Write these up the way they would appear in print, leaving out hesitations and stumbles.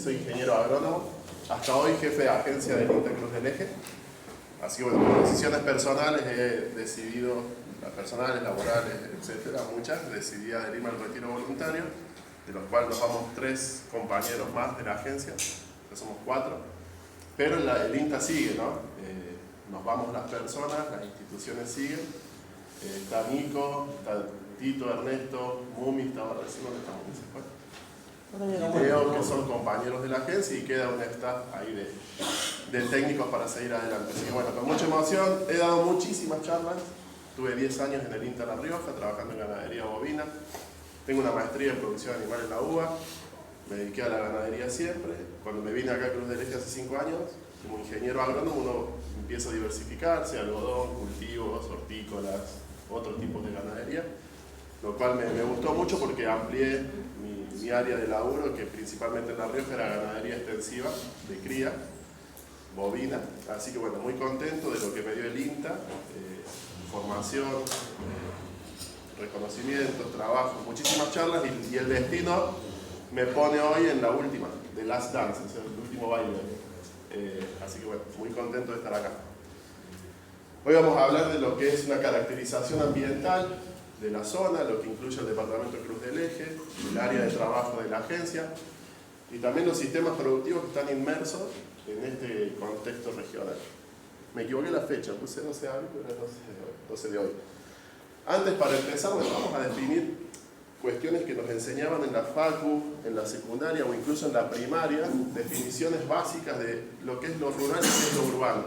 soy ingeniero agrónomo, hasta hoy jefe de agencia del INTA Cruz del Eje. Así que bueno, por decisiones personales he decidido, personales, laborales, etcétera, muchas, decidí adherirme al retiro voluntario, de los cuales nos vamos 3 compañeros más de la agencia, ya somos 4, pero el INTA sigue, ¿no? Nos vamos las personas, las instituciones siguen, está Nico, está Tito, Ernesto, Mumi, estaba recién, ¿dónde estamos? Y Leo, que son compañeros de la agencia, y queda un staff ahí de técnicos para seguir adelante. Así que bueno, con mucha emoción, he dado muchísimas charlas, tuve 10 años en el INTA La Rioja, trabajando en ganadería bovina, tengo una maestría en producción animal en la UBA, me dediqué a la ganadería siempre. Cuando me vine acá a Cruz del Eje hace 5 años, como ingeniero agrónomo uno empieza a diversificarse, algodón, cultivos, hortícolas, otros tipos de ganadería, lo cual me gustó mucho porque amplié mi área de laburo, que principalmente en La Rioja era ganadería extensiva, de cría, bovina. Así que bueno, muy contento de lo que me dio el INTA, formación, reconocimientos, trabajo, muchísimas charlas, y el destino me pone hoy en la última, The Last Dance, es el último baile. Así que bueno, muy contento de estar acá. Hoy vamos a hablar de lo que es una caracterización ambiental de la zona, lo que incluye el departamento de Cruz del Eje, el área de trabajo de la agencia, y también los sistemas productivos que están inmersos en este contexto regional. Me equivoqué la fecha, puse 12 de abril, pero es 12 de hoy. Antes, para empezar, bueno, vamos a definir cuestiones que nos enseñaban en la facu, en la secundaria o incluso en la primaria, definiciones básicas de lo que es lo rural y qué es lo urbano,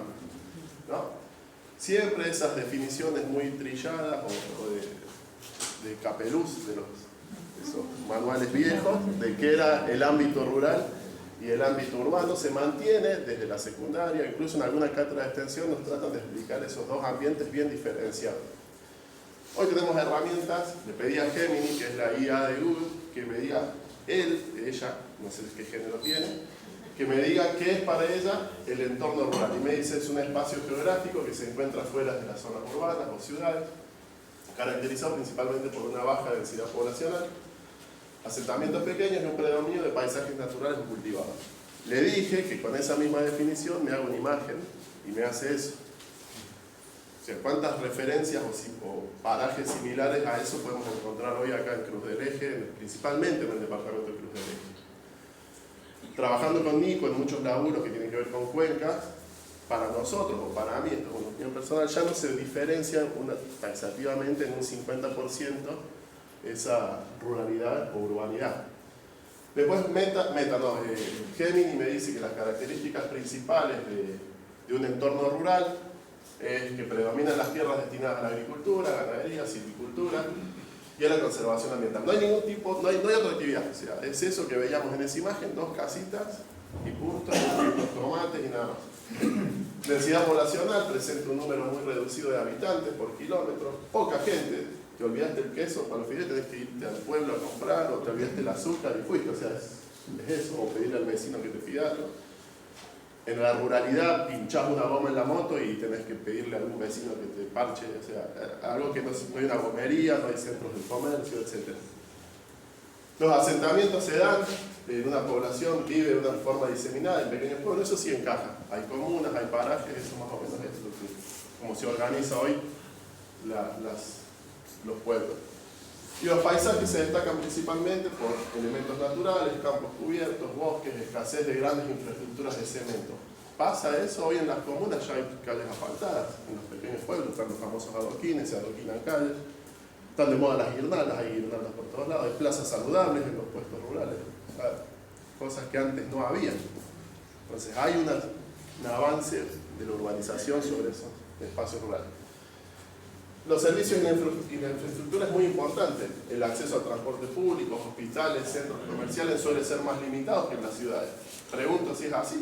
¿no? Siempre esas definiciones muy trilladas o de Capeluz, de esos manuales viejos, de qué era el ámbito rural y el ámbito urbano, se mantiene desde la secundaria, incluso en alguna cátedra de extensión nos tratan de explicar esos dos ambientes bien diferenciados. Hoy tenemos herramientas, le pedí a Gemini, que es la IA de Google, que me diga ella, no sé qué género tiene, que me diga qué es para ella el entorno rural. Y me dice, es un espacio geográfico que se encuentra fuera de las zonas urbanas o ciudades, caracterizado principalmente por una baja densidad poblacional, asentamientos pequeños y un predominio de paisajes naturales o cultivados. Le dije que con esa misma definición me haga una imagen y me hace eso. O sea, ¿cuántas referencias o parajes similares a eso podemos encontrar hoy acá en Cruz del Eje, principalmente en el departamento de Cruz del Eje? Trabajando con Nico en muchos laburos que tienen que ver con cuencas, para nosotros, o para mí, esto es una opinión personal, ya no se diferencia taxativamente en un 50% esa ruralidad o urbanidad. Después Gemini me dice que las características principales de un entorno rural es que predominan las tierras destinadas a la agricultura, ganadería, silvicultura y a la conservación ambiental. No hay ningún tipo, no hay otra actividad, o sea, es eso que veíamos en esa imagen, 2 casitas y punto, los tomates y nada más. Densidad poblacional presenta un número muy reducido de habitantes por kilómetro, poca gente. Te olvidaste el queso, para los fideos tenés que irte al pueblo a comprar, o te olvidaste el azúcar y fuiste, o sea, es eso, o pedirle al vecino que te pida algo. En la ruralidad pinchás una goma en la moto y tenés que pedirle a algún vecino que te parche, o sea, algo que no hay una gomería, no hay centros de comercio, etc. Los asentamientos se dan en una población, vive de una forma diseminada en pequeños pueblos, eso sí encaja. Hay comunas, hay parajes, eso más o menos es como se organiza hoy los pueblos. Y los paisajes se destacan principalmente por elementos naturales, campos cubiertos, bosques, escasez de grandes infraestructuras de cemento. ¿Pasa eso? Hoy en las comunas ya hay calles asfaltadas, en los pequeños pueblos están los famosos adoquines, se adoquinan calles, están de moda las guirnaldas, hay guirnaldas por todos lados, hay plazas saludables en los puestos rurales, cosas que antes no había. Entonces hay un avance de la urbanización sobre esos espacios rurales. Los servicios y la infraestructura es muy importante. El acceso al transporte público, hospitales, centros comerciales suele ser más limitados que en las ciudades. Pregunto si es así.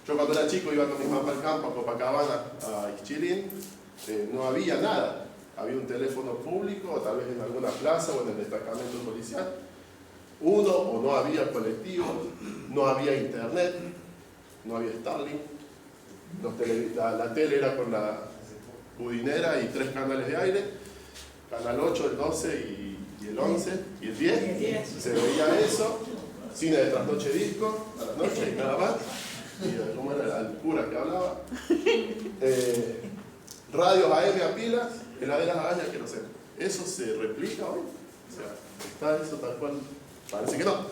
Yo cuando era chico iba con mi papá al campo, a Copacabana, a Ixchilín, no había nada. Había un teléfono público, tal vez en alguna plaza o en el destacamento policial. O no había colectivos, no había internet, no había Starlink. La tele era con la budinera y 3 canales de aire, canal 8, el 12 y el 11 y el 10, se veía eso, cine de trasnoche disco, a la noche y nada más. Y como era el cura que hablaba. Radios AM a pilas, heladeras a años que no sé. ¿Eso se replica hoy? O sea, ¿está eso tal cual? Parece que no.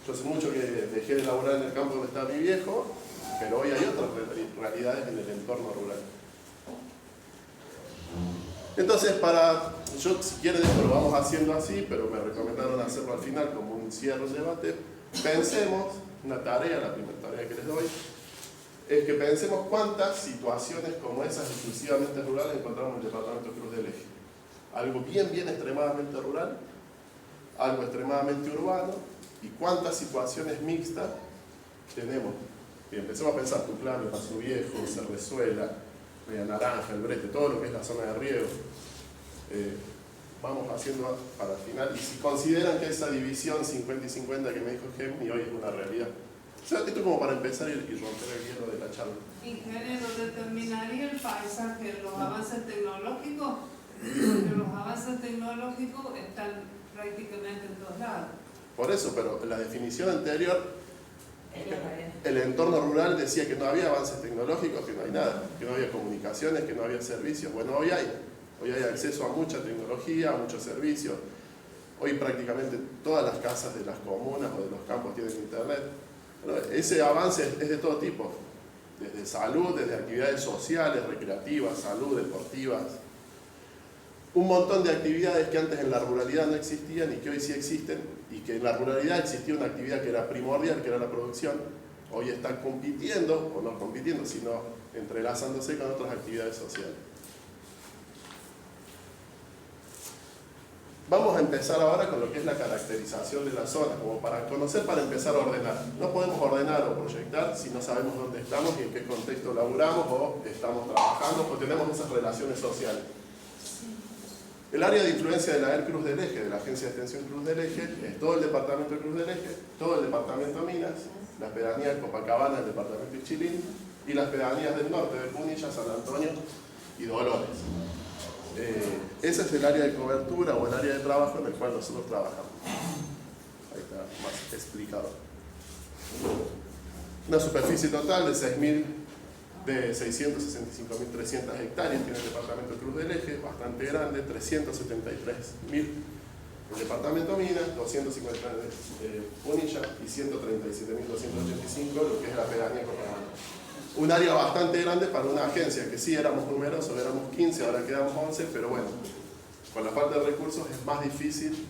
Yo hace mucho que dejé de laburar en el campo donde está mi viejo, pero hoy hay otras realidades en el entorno rural. Entonces, yo si quieren esto lo vamos haciendo así, pero me recomendaron hacerlo al final como un cierre del debate. Pensemos, una tarea, la primera tarea que les doy, es que pensemos cuántas situaciones como esas exclusivamente rurales encontramos en el departamento de Cruz del Eje. Algo bien extremadamente rural, algo extremadamente urbano, y cuántas situaciones mixtas tenemos. Y empecemos a pensar Tucumán, Paso Viejo, Cerrezuela, Media Naranja, El Brete, todo lo que es la zona de riego. Vamos haciendo para el final, y si consideran que esa división 50 y 50 que me dijo Gemini hoy es una realidad. O sea, esto es como para empezar y romper el hielo de la charla. Ingeniero, ¿determinaría el paisaje los avances tecnológicos? Porque los avances tecnológicos están prácticamente en todos lados. Por eso, pero la definición anterior, el entorno rural decía que no había avances tecnológicos, que no hay nada, que no había comunicaciones, que no había servicios. Bueno, hoy hay. Hoy hay acceso a mucha tecnología, a muchos servicios. Hoy prácticamente todas las casas de las comunas o de los campos tienen internet. Bueno, ese avance es de todo tipo. Desde salud, desde actividades sociales, recreativas, salud, deportivas. Un montón de actividades que antes en la ruralidad no existían y que hoy sí existen, y que en la ruralidad existía una actividad que era primordial, que era la producción. Hoy están compitiendo, o no compitiendo, sino entrelazándose con otras actividades sociales. Vamos a empezar ahora con lo que es la caracterización de la zona, como para conocer, para empezar a ordenar. No podemos ordenar o proyectar si no sabemos dónde estamos y en qué contexto laburamos o estamos trabajando o tenemos esas relaciones sociales. El área de influencia de la ER Cruz del Eje, de la Agencia de Extensión Cruz del Eje, es todo el departamento de Cruz del Eje, todo el departamento de Minas, las pedanías de Copacabana del departamento de Chilín y las pedanías del norte de Punilla, San Antonio y Dolores. Ese es el área de cobertura o el área de trabajo en el cual nosotros trabajamos. Ahí está más explicado. Una superficie total de 665.300 hectáreas tiene el departamento de Cruz del Eje, bastante grande, 373.000 el departamento Minas, 250 de Punilla y 137.285 lo que es la pedanía Copacabana. Un área bastante grande para una agencia, que sí éramos numerosos, éramos 15, ahora quedamos 11, pero bueno, con la falta de recursos es más difícil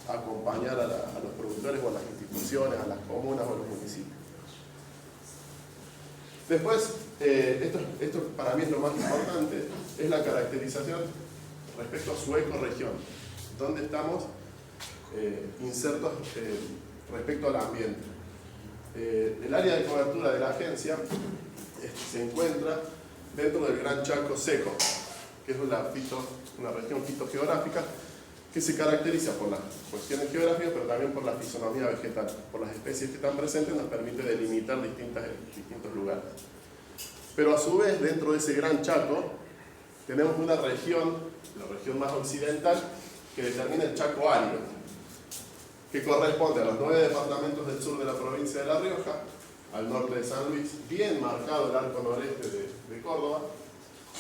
acompañar a los productores o a las instituciones, a las comunas o a los municipios. Después, esto para mí es lo más importante, es la caracterización respecto a su ecorregión, donde estamos insertos respecto al ambiente. El área de cobertura de la agencia se encuentra dentro del Gran Chaco Seco, que es una región fitogeográfica que se caracteriza por las cuestiones geográficas, pero también por la fisonomía vegetal, por las especies que están presentes, nos permite delimitar distintos lugares. Pero a su vez, dentro de ese Gran Chaco, tenemos una región, la región más occidental, que determina el Chaco árido, que corresponde a los 9 departamentos del sur de la provincia de La Rioja, al norte de San Luis, bien marcado el arco noreste de Córdoba,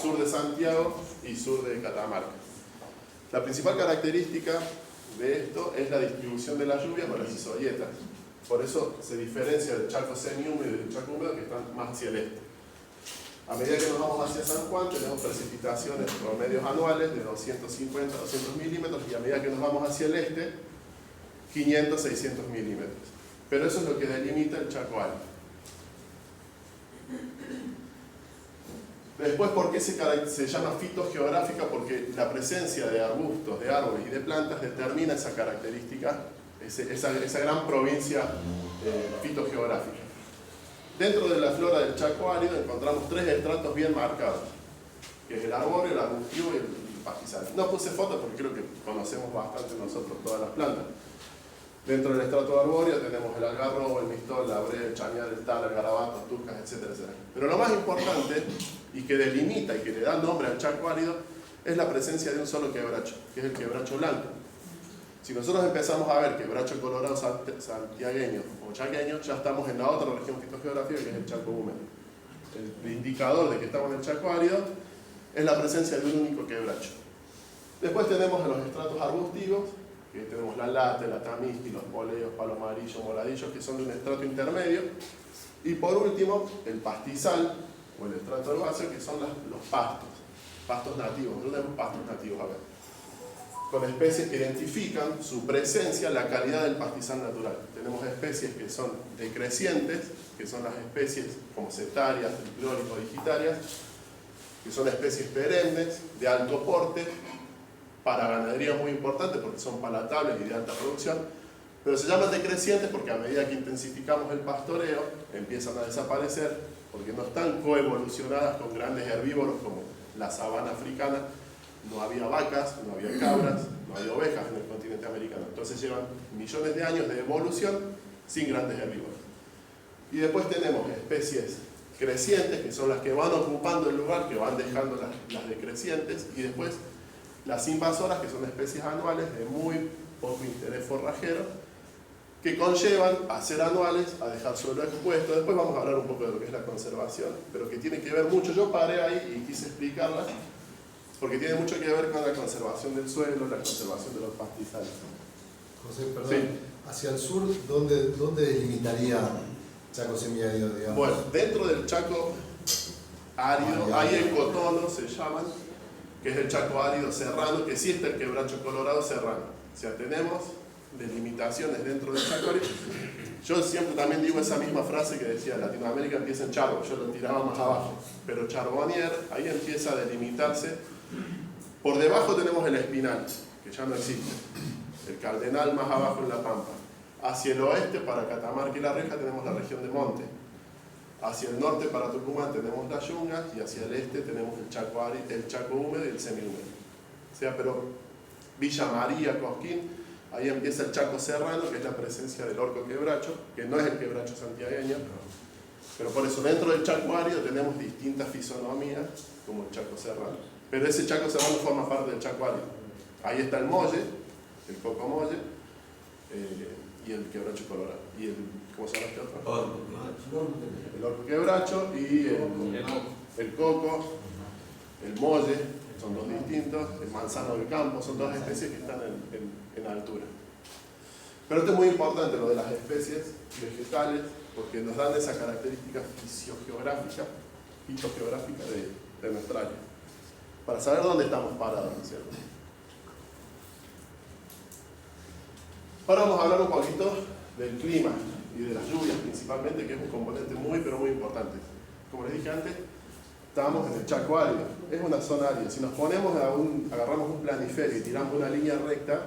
sur de Santiago y sur de Catamarca. La principal característica de esto es la distribución de las lluvias con las isoyetas. Por eso se diferencia del Chaco semihúmedo y del Chaco húmedo, que están más hacia el este. A medida que nos vamos hacia San Juan, tenemos precipitaciones promedios anuales de 250 a 200 milímetros, y a medida que nos vamos hacia el este, 500 a 600 milímetros. Pero eso es lo que delimita el Chaco árido. Después, ¿por qué se llama fitogeográfica? Porque la presencia de arbustos, de árboles y de plantas determina esa característica, esa gran provincia fitogeográfica. Dentro de la flora del Chaco árido encontramos 3 estratos bien marcados, que es el arbóreo, el arbustivo y el pastizal. No puse fotos porque creo que conocemos bastante nosotros todas las plantas. Dentro del estrato arbóreo tenemos el algarrobo, el mistol, la brea, el chañar, el tala, el garabato, tucas, etcétera, etcétera. Pero lo más importante, y que delimita y que le da nombre al Chaco árido, es la presencia de un solo quebracho, que es el quebracho blanco. Si nosotros empezamos a ver quebracho colorado santiagueño o chaqueño, ya estamos en la otra región fitogeográfica que es el Chaco húmedo. El indicador de que estamos en el Chaco árido es la presencia de un único quebracho. Después tenemos a los estratos arbustivos, que tenemos la late, la tamisqui, los poleos, palos amarillos, moladillos, que son de un estrato intermedio. Y por último, el pastizal, o el estrato herbáceo, que son los pastos nativos. ¿Dónde tenemos pastos nativos? A ver. Con especies que identifican su presencia, la calidad del pastizal natural. Tenemos especies que son decrecientes, que son las especies como setarias, triclórico, digitarias, que son especies perennes, de alto porte, para ganadería muy importante porque son palatables y de alta producción, pero se llaman decrecientes porque a medida que intensificamos el pastoreo empiezan a desaparecer porque no están coevolucionadas con grandes herbívoros como la sabana africana. No había vacas, no había cabras, no había ovejas en el continente americano. Entonces llevan millones de años de evolución sin grandes herbívoros. Y después tenemos especies crecientes, que son las que van ocupando el lugar, que van dejando las decrecientes, y después las invasoras, que son especies anuales de muy poco interés forrajero, que conllevan a ser anuales, a dejar suelo expuesto. Después vamos a hablar un poco de lo que es la conservación, pero que tiene que ver mucho. Yo paré ahí y quise explicarla, porque tiene mucho que ver con la conservación del suelo, la conservación de los pastizales. José, perdón, sí. Hacia el sur, ¿dónde delimitaría Chaco semiárido, digamos? Bueno, dentro del Chaco árido hay ecotonos, se llaman, que es el Chaco árido serrano, que sí está el quebracho colorado serrano. O sea, tenemos delimitaciones dentro del Chaco árido. Yo siempre también digo esa misma frase que decía, Latinoamérica empieza en Charbo, yo lo tiraba más abajo, pero Charbonnier ahí empieza a delimitarse. Por debajo tenemos el Espinal, que ya no existe, el Cardenal más abajo en La Pampa. Hacia el oeste, para Catamarca y La Rioja, tenemos la región de Monte. Hacia el norte, para Tucumán, tenemos las Yungas, y hacia el este tenemos el Chaco húmedo y el semihúmedo. O sea, pero Villa María, Cosquín, ahí empieza el Chaco serrano, que es la presencia del orco quebracho, que no es el quebracho santiagueño, pero por eso dentro del Chaco árido tenemos distintas fisonomías, como el Chaco serrano. Pero ese Chaco serrano forma parte del Chaco árido. Ahí está el molle, el coco molle, y el quebracho colorado. Y el, ¿cómo se llama este otro? El orco quebracho y el coco, el molle, son dos distintos, el manzano del campo, son dos especies que están en altura. Pero esto es muy importante, lo de las especies vegetales, porque nos dan esa característica fisiogeográfica, fitogeográfica de nuestra área, para saber dónde estamos parados, ¿no es cierto? Ahora vamos a hablar un poquito del clima y de las lluvias principalmente, que es un componente muy pero muy importante. Como les dije antes, estamos en el Chaco árido, es una zona árida. Si nos ponemos agarramos un planiferio y tiramos una línea recta,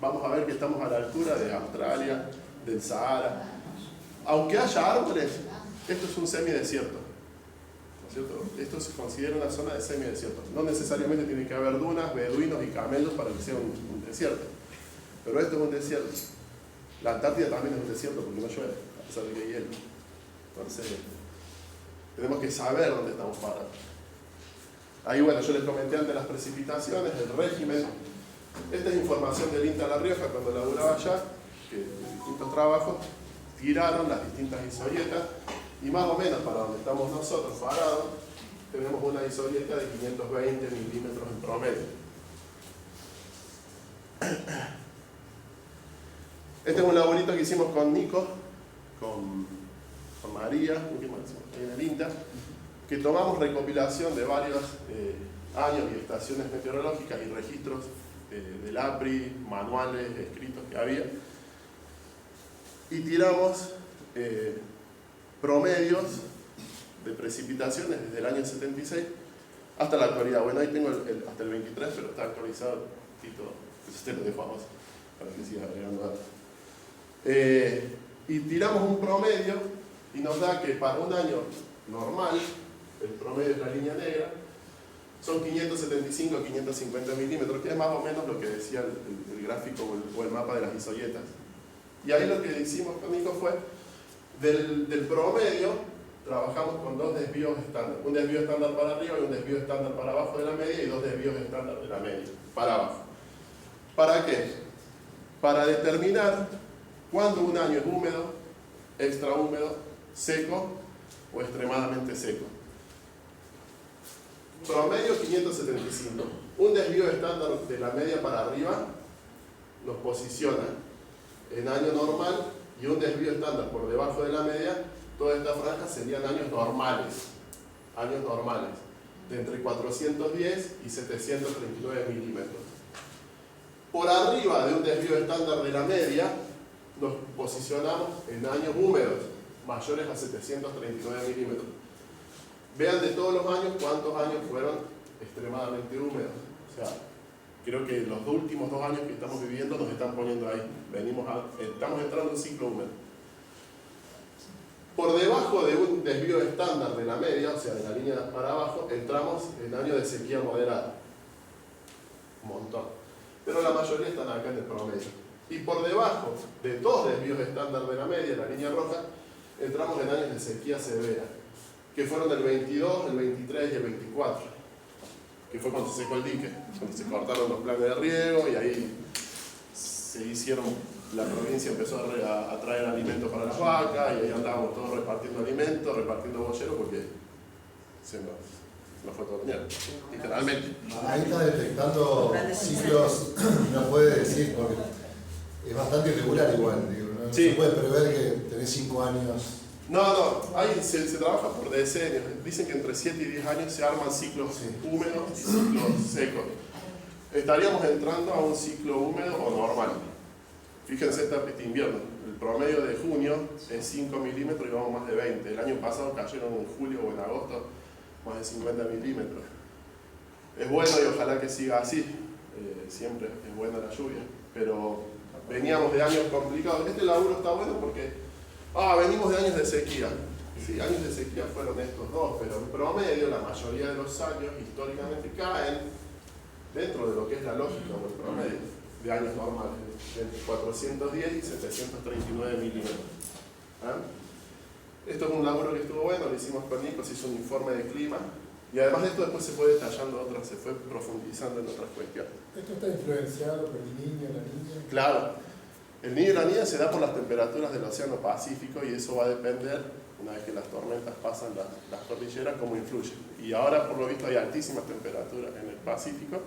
vamos a ver que estamos a la altura de Australia, del Sahara. Aunque haya árboles, esto es un semidesierto, ¿no es cierto? Esto se considera una zona de semidesierto. No necesariamente tiene que haber dunas, beduinos y camellos para que sea un desierto. Pero esto es un desierto. La Antártida también es un desierto porque no llueve, a pesar de que hay hielo. Entonces, tenemos que saber dónde estamos parados. Ahí, bueno, yo les comenté antes las precipitaciones, el régimen. Esta es información del INTA La Rioja cuando laburaba allá, que de distintos trabajos tiraron las distintas isorietas y más o menos para donde estamos nosotros parados, tenemos una isorieta de 520 milímetros en promedio. Este es un laborito que hicimos con Nico, con María, en el INTA, que tomamos recopilación de varios años y estaciones meteorológicas y registros del APRI, manuales, escritos que había, y tiramos promedios de precipitaciones desde el año 76 hasta la actualidad. Bueno, ahí tengo hasta el 23, pero está actualizado, Tito, eso usted lo dejo a vos, para que siga agregando datos. Y tiramos un promedio y nos da que para un año normal, el promedio es la línea negra, son 575 a 550 milímetros, que es más o menos lo que decía el gráfico o el mapa de las isorietas. Y ahí lo que hicimos con Nico fue, del promedio, trabajamos con dos desvíos estándar. Un desvío estándar para arriba y un desvío estándar para abajo de la media y dos desvíos estándar de la media, para abajo. ¿Para qué? para determinar cuándo un año es húmedo, extra húmedo, seco o extremadamente seco. Promedio 575. Un desvío estándar de la media para arriba nos posiciona en año normal, y un desvío estándar por debajo de la media, toda esta franja serían años normales, de entre 410 y 739 milímetros. Por arriba de un desvío estándar de la media, nos posicionamos en años húmedos, mayores a 739 milímetros. Vean de todos los años cuántos años fueron extremadamente húmedos. O sea, creo que los últimos 2 años que estamos viviendo nos están poniendo ahí. Estamos entrando en un ciclo húmedo. Por debajo de un desvío estándar de la media, o sea, de la línea para abajo, entramos en años de sequía moderada. Un montón. Pero la mayoría están acá en el promedio. Y por debajo de 2 desvíos estándar de la media, la línea roja, entramos en años de sequía severa, que fueron el 22, el 23 y el 24, que fue cuando se secó el dique, cuando se cortaron los planes de riego y ahí se hicieron, la provincia empezó a traer alimentos para las vacas y ahí andábamos todos repartiendo alimentos, repartiendo bolleros porque se nos fue todo el mierda, literalmente. Ahí está detectando ciclos, no puede decir, porque es bastante irregular igual, digo, no Sí. se puede prever que tenés 5 años. No, ahí se trabaja por decenios. Dicen que entre 7 y 10 años se arman ciclos húmedos y ciclos secos. Estaríamos entrando a un ciclo húmedo o normal. Fíjense este invierno, el promedio de junio es 5 milímetros y vamos más de 20. El año pasado cayeron en julio o en agosto más de 50 milímetros. Es bueno y ojalá que siga así. Siempre es buena la lluvia, pero veníamos de años complicados. Este laburo está bueno porque venimos de años de sequía. Sí, años de sequía fueron estos 2, pero en promedio la mayoría de los años históricamente caen dentro de lo que es la lógica o el promedio de años normales, entre 410 y 739 milímetros. Esto es un laburo que estuvo bueno, lo hicimos con Nico, se hizo un informe de clima, y además de esto después se fue detallando se fue profundizando en otras cuestiones. ¿Esto está influenciado por el niño, la niña? Claro, el niño y la niña se da por las temperaturas del Océano Pacífico y eso va a depender, una vez que las tormentas pasan las cordilleras, cómo influye. Y ahora por lo visto hay altísimas temperaturas en el Pacífico,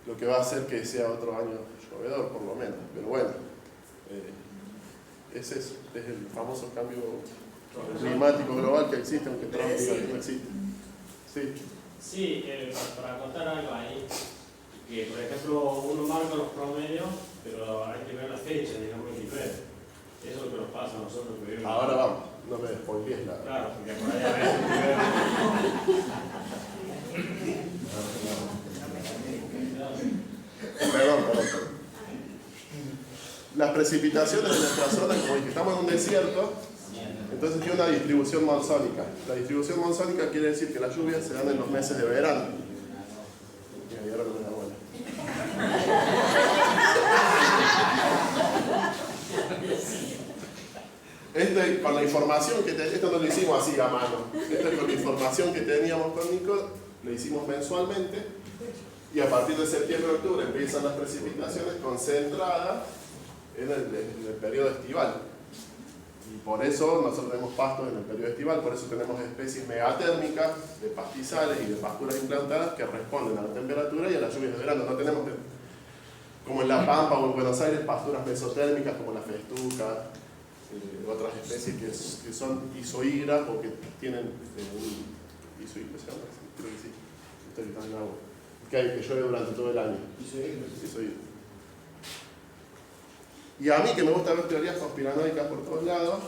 lo que va a hacer que sea otro año llovedor por lo menos, pero bueno, es eso, es el famoso cambio climático global que existe, aunque Trump diga que no existe. Sí. Sí, para contar algo ahí, que por ejemplo uno marca los promedios, pero hay que ver la fecha, digamos, el nivel. Eso es lo que nos pasa a nosotros que vivimos. Ahora vamos, no me spoilees la... Claro, porque por allá ves el nivel. Perdón. Las precipitaciones de nuestra zona, como dije, estamos en un desierto, entonces tiene una distribución monzónica. La distribución monzónica quiere decir que las lluvias se dan en los meses de verano. Y ahora no me da bola. Con la información que esto no lo hicimos así a mano. Esto es con la información que teníamos con Nico, lo hicimos mensualmente. Y a partir de septiembre-octubre empiezan las precipitaciones concentradas en el periodo estival. Y por eso nosotros tenemos pastos en el periodo estival, por eso tenemos especies megatérmicas de pastizales y de pasturas implantadas que responden a la temperatura y a las lluvias de verano. No tenemos, como en La Pampa o en Buenos Aires, pasturas mesotérmicas como la festuca, otras especies que son isohídras o que tienen isohídras, ¿se llama? Creo que sí. Esto que está en agua. Que llueve durante todo el año. Isohídras. Y a mí, que me gusta ver teorías conspiranoicas por todos lados,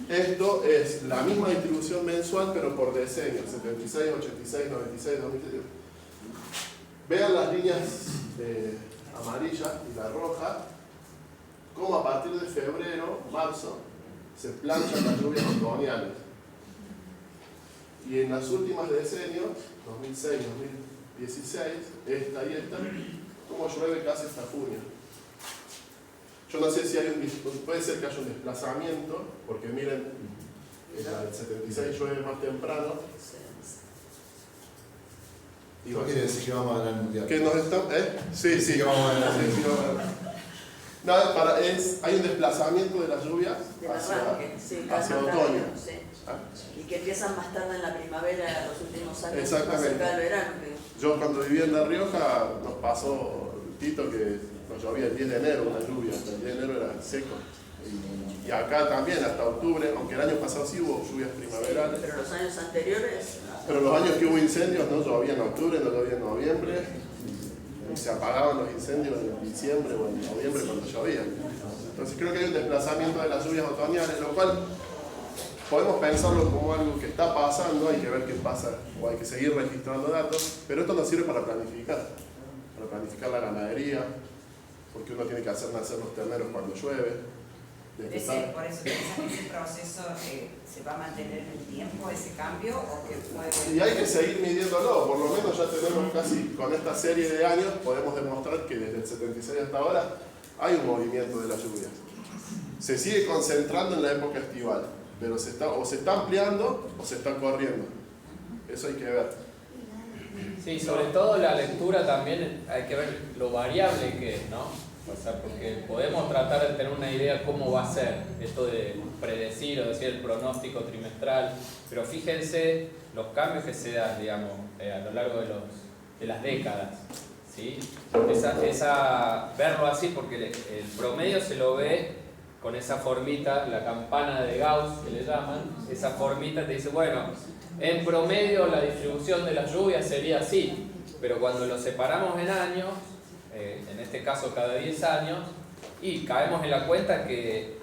esto es la misma distribución mensual, pero por decenios, 76, 86, 96, 2007. Vean las líneas amarillas y la roja, cómo a partir de febrero, marzo, se planchan las lluvias otoñales. Y en las últimas decenios, 2006, 2016, esta y esta, cómo llueve casi hasta junio. Yo no sé si puede ser que haya un desplazamiento, porque miren, el 76 llueve más temprano. Y vos quiere decir que vamos a ganar el mundial. Que nos están, Sí, Sí, que vamos a ganar. Sí, sí, vamos a ganar. No, hay un desplazamiento de las lluvias Del hacia arranque, sí, cada hacia vez más otoño. tardío, sí. ¿Ah? Y que empiezan más tarde en la primavera, los últimos años, más Exactamente. cerca del verano. Que... Yo cuando vivía en La Rioja nos pasó, Tito, que nos llovía el 10 de enero, una lluvia, hasta el 10 de enero era seco. Y acá también, hasta octubre, aunque el año pasado sí hubo lluvias primaverales. Pero los años anteriores... Pero los años que hubo incendios no llovía en octubre, no llovía en noviembre. Y se apagaban los incendios en diciembre o en noviembre cuando llovía. Entonces creo que hay un desplazamiento de las lluvias otoñales, lo cual podemos pensarlo como algo que está pasando, hay que ver qué pasa, o hay que seguir registrando datos, pero esto nos sirve para planificar la ganadería, porque uno tiene que hacer nacer los terneros cuando llueve. Por eso piensas que ese proceso se va a mantener en el tiempo, ese cambio, o que puede... Y hay que seguir midiéndolo, por lo menos ya tenemos casi, con esta serie de años, podemos demostrar que desde el 76 hasta ahora hay un movimiento de las lluvias. Se sigue concentrando en la época estival, pero se está ampliando o se está corriendo. Eso hay que ver. Sí, sobre todo la lectura también hay que ver lo variable que es, ¿no? O sea, porque podemos tratar de tener una idea cómo va a ser esto de predecir o decir el pronóstico trimestral, pero fíjense los cambios que se dan, digamos, a lo largo de las décadas, ¿sí? Verlo así, porque el promedio se lo ve con esa formita, la campana de Gauss que le llaman, esa formita te dice, bueno, en promedio la distribución de las lluvias sería así, pero cuando lo separamos en años, en este caso cada 10 años, y caemos en la cuenta que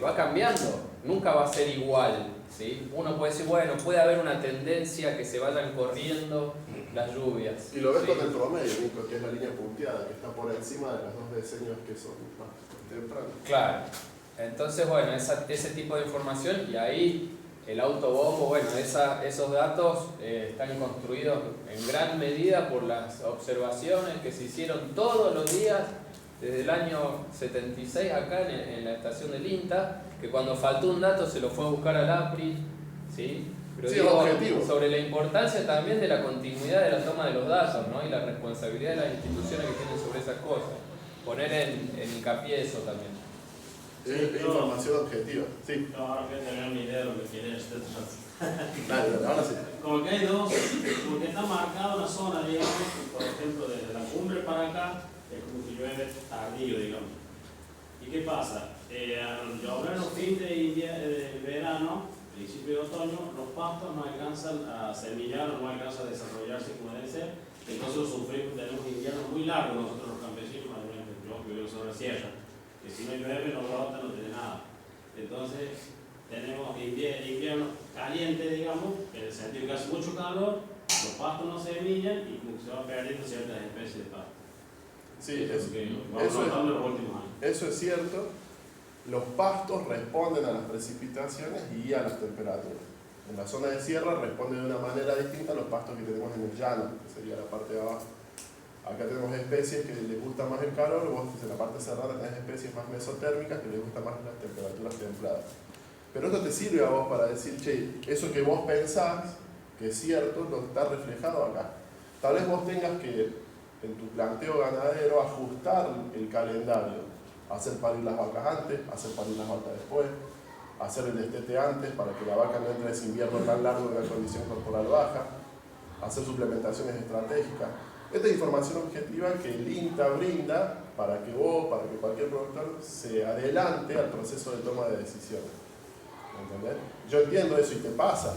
va cambiando, nunca va a ser igual, ¿sí? Uno puede decir, bueno, puede haber una tendencia que se vayan corriendo las lluvias. Y lo ves ¿sí? con el promedio, Nico, que es la línea punteada, que está por encima de las dos decenios que son más tempranas. Claro, entonces bueno, ese tipo de información, y ahí el autobombo, bueno, esos datos están construidos en gran medida por las observaciones que se hicieron todos los días desde el año 76 acá en la estación del INTA, que cuando faltó un dato se lo fue a buscar al APRI, ¿sí? Pero Sí, digo, objetivo. sobre la importancia también de la continuidad de la toma de los datos, ¿no? Y la responsabilidad de las instituciones que tienen sobre esas cosas. Poner en hincapié eso también. Es información objetiva. Sí. Yo ahora que tener una idea de lo que quiere este Dale, ahora sí. Como que hay dos, como que está marcada una zona, digamos, por ejemplo, desde la cumbre para acá, es como que llueve tardío, digamos. ¿Y qué pasa? Al llover los fines de verano, principio de otoño, los pastos no alcanzan a semillar o no alcanzan a desarrollarse como debe ser. Entonces sufrimos, tenemos inviernos muy largos nosotros los campesinos, mayormente yo que vivo sobre la sierra, que si no llueve no brota, no tiene nada. Entonces tenemos invierno caliente, digamos, en el sentido que hace mucho calor, los pastos no semillan y como que se van perdiendo ciertas especies de pastos. Sí, eso es cierto. Los pastos responden a las precipitaciones y a las temperaturas. En la zona de sierra responden de una manera distinta a los pastos que tenemos en el llano, que sería la parte de abajo. Acá tenemos especies que les gusta más el calor, vos en la parte cerrada tenés especies más mesotérmicas que les gusta más las temperaturas templadas. Pero esto te sirve a vos para decir, che, eso que vos pensás, que es cierto, lo está reflejado acá. Tal vez vos tengas que, en tu planteo ganadero, ajustar el calendario, hacer parir las vacas antes, hacer parir las vacas después, hacer el destete antes para que la vaca no entre en ese invierno tan largo de una condición corporal baja, hacer suplementaciones estratégicas. Esta es información objetiva que el INTA brinda para que vos, para que cualquier productor se adelante al proceso de toma de decisiones. ¿Entendés? Yo entiendo eso y te pasa.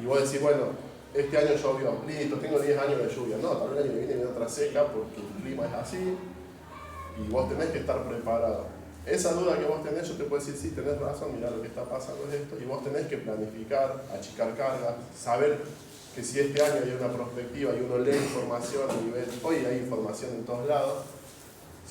Y vos decís, bueno, este año llovió, listo, tengo 10 años de lluvia. No, tal vez el año que viene otra seca porque el clima es así y vos tenés que estar preparado. Esa duda que vos tenés, yo te puedo decir, sí, tenés razón, mirá lo que está pasando es esto, y vos tenés que planificar, achicar cargas, saber que si este año hay una perspectiva y uno lee información a nivel, hoy hay información en todos lados,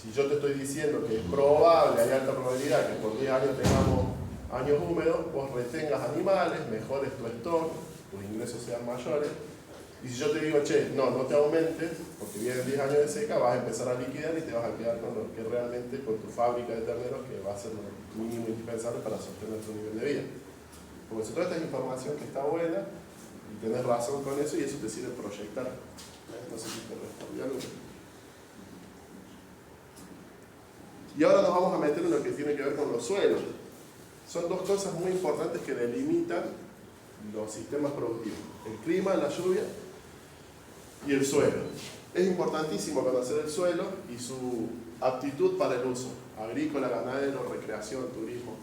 si yo te estoy diciendo que es probable, hay alta probabilidad que por 10 años tengamos años húmedos, vos retengas animales, mejores tu stock, tus ingresos sean mayores, y si yo te digo, che, no te aumentes, porque vienen 10 años de seca, vas a empezar a liquidar y te vas a quedar con lo que realmente, con tu fábrica de terneros, que va a ser lo mínimo indispensable para sostener tu nivel de vida. Porque si toda esta información que está buena, Y tenés razón con eso y eso te sirve proyectar. No sé si te respondí algo. Y ahora nos vamos a meter en lo que tiene que ver con los suelos. Son dos cosas muy importantes que delimitan los sistemas productivos: el clima, la lluvia y el suelo. Es importantísimo conocer el suelo y su aptitud para el uso agrícola, ganadero, recreación, turismo.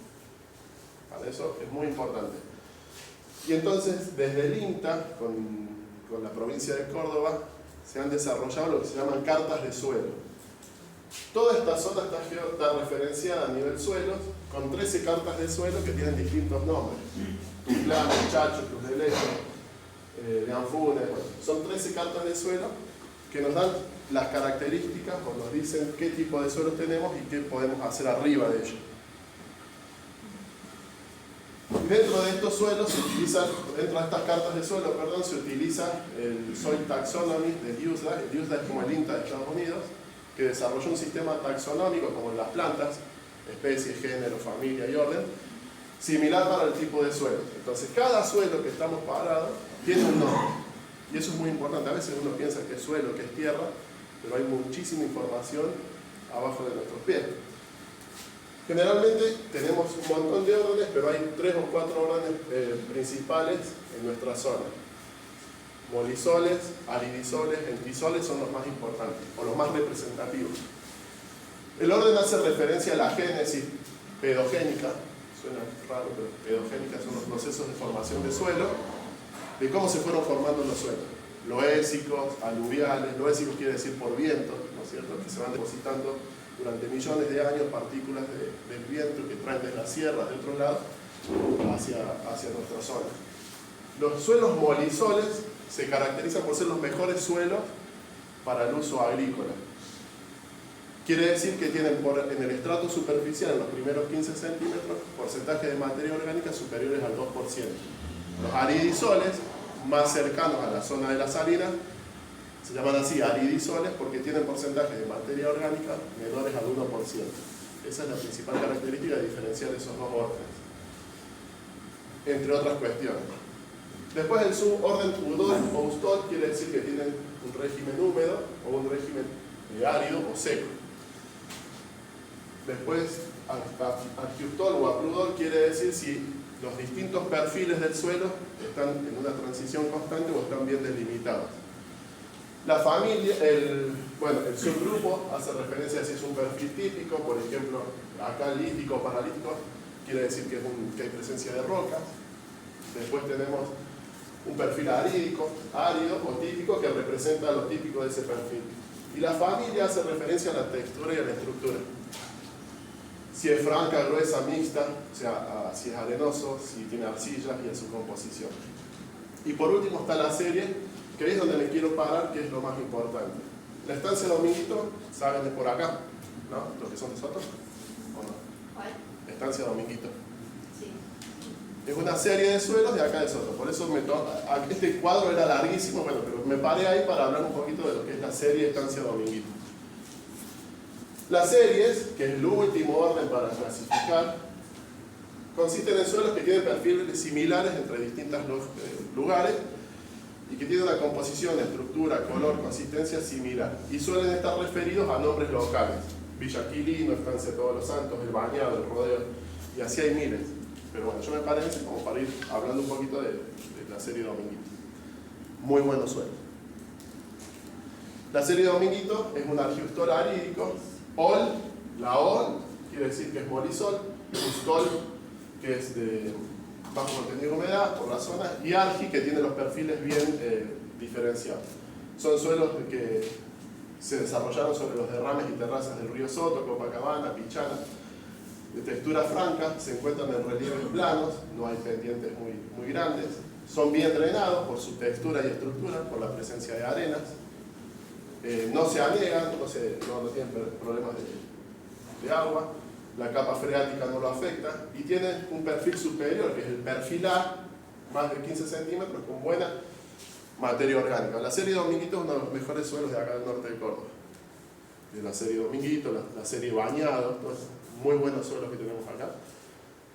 Para eso es muy importante. Y entonces, desde el INTA, con la provincia de Córdoba, se han desarrollado lo que se llaman cartas de suelo. Toda esta zona está referenciada a nivel suelos con 13 cartas de suelo que tienen distintos nombres. Tuclán, Chacho, Cruz del Eje, Leanfunes, bueno, son 13 cartas de suelo que nos dan las características o nos dicen qué tipo de suelos tenemos y qué podemos hacer arriba de ellos. Dentro de estos suelos se utiliza, dentro de estas cartas de suelo, perdón, se utiliza el Soil Taxonomy del USDA. El USDA es como el INTA de Estados Unidos, que desarrolló un sistema taxonómico como en las plantas, especie, género, familia y orden, similar para el tipo de suelo. Entonces, cada suelo que estamos parados tiene un nombre. Y eso es muy importante. A veces uno piensa que es suelo, que es tierra, pero hay muchísima información abajo de nuestros pies. Generalmente tenemos un montón de órdenes, pero hay 3 o 4 órdenes principales en nuestra zona. Molisoles, aridisoles, entisoles son los más importantes, o los más representativos. El orden hace referencia a la génesis pedogénica, suena raro, pero pedogénica son los procesos de formación de suelo, de cómo se fueron formando los suelos. Loésicos, aluviales, loésicos quiere decir por viento, ¿no es cierto?, que se van depositando durante millones de años partículas del viento que traen de las sierras de otro lado hacia nuestra zona. Los suelos molisoles se caracterizan por ser los mejores suelos para el uso agrícola. Quiere decir que tienen en el estrato superficial, en los primeros 15 centímetros, porcentaje de materia orgánica superiores al 2%. Los aridisoles, más cercanos a la zona de las salinas, se llaman así aridisoles porque tienen porcentajes de materia orgánica menores al 1%. Esa es la principal característica de diferenciar esos dos órdenes, entre otras cuestiones. Después el suborden Udol o Ustol quiere decir que tienen un régimen húmedo o un régimen árido o seco. Después Arquiustol o Aprudol quiere decir si los distintos perfiles del suelo están en una transición constante o están bien delimitados. La familia, el subgrupo hace referencia a si es un perfil típico, por ejemplo, acá lítico o paralítico, quiere decir que hay presencia de rocas. Después tenemos un perfil arídico, árido o típico que representa lo típico de ese perfil. Y la familia hace referencia a la textura y a la estructura. Si es franca, gruesa, mixta, o sea, si es arenoso, si tiene arcillas y a su composición. Y por último está la serie, que ahí es donde me quiero parar, que es lo más importante. La estancia Dominguito, ¿saben de por acá? ¿No? ¿Los que son de Soto? ¿O no? ¿Cuál? Estancia Dominguito. Sí. Es una serie de suelos de acá de Soto. Por eso este cuadro era larguísimo, bueno, pero me paré ahí para hablar un poquito de lo que es la serie Estancia Dominguito. Las series, que es el último orden para clasificar, consisten en suelos que tienen perfiles similares entre distintos lugares y que tienen una composición, estructura, color, consistencia similar y suelen estar referidos a nombres locales. Villa Aquilino, Estancia de Todos los Santos, El Bañado, El Rodeo, y así hay miles. Pero bueno, yo me paré como para ir hablando un poquito de la serie Dominguito. Muy buenos suelos. La serie Dominguito es un argiustol arídico. Ol, la Ol quiere decir que es molisol, Ustol, que es de bajo contenido de humedad por la zona, y Argi, que tiene los perfiles bien diferenciados. Son suelos que se desarrollaron sobre los derrames y terrazas del río Soto, Copacabana, Pichana, de textura franca, se encuentran en relieves planos, no hay pendientes muy grandes, son bien drenados por su textura y estructura, por la presencia de arenas. No se anegan, no tienen problemas de agua, la capa freática no lo afecta y tienen un perfil superior, que es el perfil A, más de 15 centímetros, con buena materia orgánica. La serie Dominguito es uno de los mejores suelos de acá del norte de Córdoba. De la serie Dominguito, la serie Bañado, todos muy buenos suelos que tenemos acá,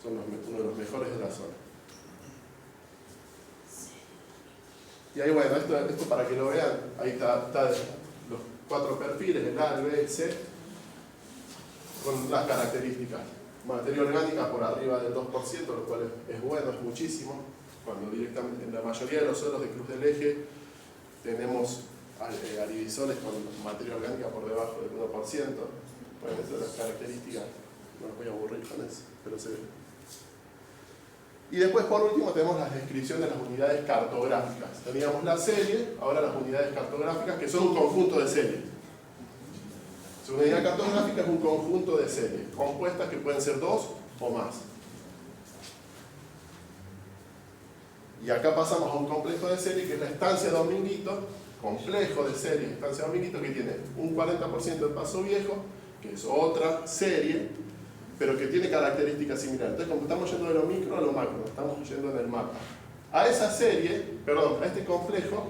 son uno de los mejores de la zona. Y ahí, bueno, esto para que lo vean, ahí está los 4 perfiles, el A, el B, el C, con las características. Materia orgánica por arriba del 2%, lo cual es bueno, es muchísimo. Cuando directamente en la mayoría de los suelos de Cruz del Eje tenemos aridisoles con materia orgánica por debajo del 1%. Bueno, esas son las características, no los voy a aburrir con eso, pero se ve. Y después, por último, tenemos la descripción de las unidades cartográficas. Teníamos la serie, ahora las unidades cartográficas, que son un conjunto de series. Una unidad cartográfica es un conjunto de series, compuestas que pueden ser 2 o más. Y acá pasamos a un complejo de serie, que es la estancia Dominguito, complejo de serie, estancia Dominguito, que tiene un 40% de paso viejo, que es otra serie, pero que tiene características similares. Entonces, como estamos yendo de lo micro a lo macro, estamos yendo en el mapa. A esa serie, perdón, a este complejo,